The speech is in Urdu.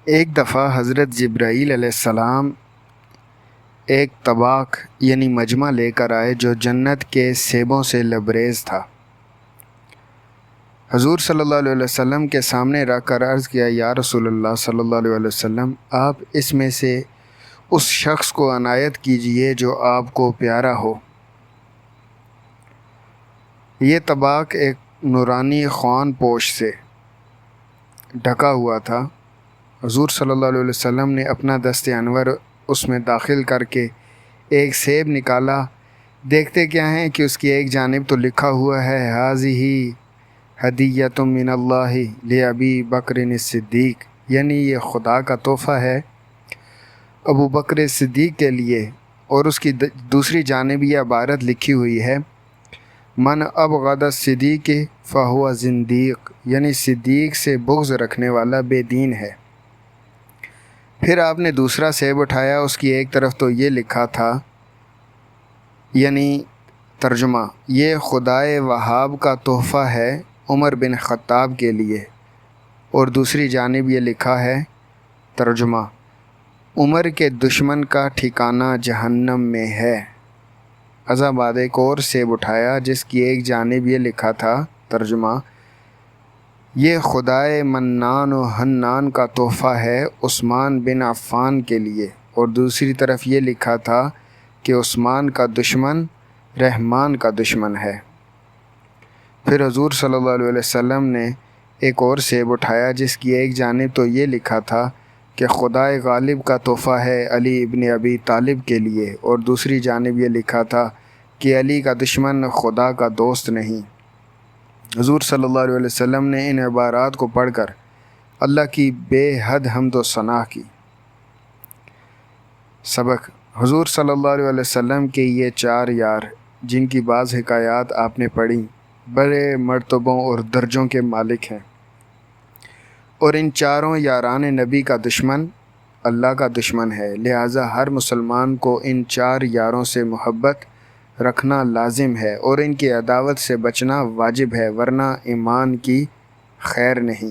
ایک دفعہ حضرت جبرائیل علیہ السلام ایک طباق یعنی مجمع لے کر آئے جو جنت کے سیبوں سے لبریز تھا۔ حضور صلی اللہ علیہ وسلم کے سامنے رکھ کر عرض کیا، یا رسول اللہ صلی اللہ علیہ وسلم، آپ اس میں سے اس شخص کو عنایت کیجئے جو آپ کو پیارا ہو۔ یہ طباق ایک نورانی خوان پوش سے ڈھکا ہوا تھا۔ حضور صلی اللہ علیہ وسلم نے اپنا دست انور اس میں داخل کر کے ایک سیب نکالا۔ دیکھتے کیا ہیں کہ اس کی ایک جانب تو لکھا ہوا ہے، ھذہ ھدیۃ من اللہ لأبی بکر الصدیق، یعنی یہ خدا کا تحفہ ہے ابو بکر صدیق کے لیے، اور اس کی دوسری جانب یہ عبارت لکھی ہوئی ہے، من ابغض الصدیق فہو زندیق، یعنی صدیق سے بغض رکھنے والا بے دین ہے۔ پھر آپ نے دوسرا سیب اٹھایا، اس کی ایک طرف تو یہ لکھا تھا، یعنی ترجمہ، یہ خدائے وہاب کا تحفہ ہے عمر بن خطاب کے لیے، اور دوسری جانب یہ لکھا ہے، ترجمہ، عمر کے دشمن کا ٹھکانہ جہنم میں ہے۔ ازاں بعد ایک اور سیب اٹھایا جس کی ایک جانب یہ لکھا تھا، ترجمہ، یہ خدائے منان و حنان کا تحفہ ہے عثمان بن عفان کے لیے، اور دوسری طرف یہ لکھا تھا کہ عثمان کا دشمن رحمان کا دشمن ہے۔ پھر حضور صلی اللہ علیہ وسلم نے ایک اور سیب اٹھایا جس کی ایک جانب تو یہ لکھا تھا کہ خدائے غالب کا تحفہ ہے علی ابن ابی طالب کے لیے، اور دوسری جانب یہ لکھا تھا کہ علی کا دشمن خدا کا دوست نہیں۔ حضور صلی اللہ علیہ وسلم نے ان عبارات کو پڑھ کر اللہ کی بے حد حمد و ثنا کی۔ سبق: حضور صلی اللہ علیہ وسلم کے یہ چار یار، جن کی بعض حکایات آپ نے پڑھی، بڑے مرتبوں اور درجوں کے مالک ہیں، اور ان چاروں یاران نبی کا دشمن اللہ کا دشمن ہے، لہٰذا ہر مسلمان کو ان چار یاروں سے محبت رکھنا لازم ہے اور ان کی عداوت سے بچنا واجب ہے، ورنہ ایمان کی خیر نہیں۔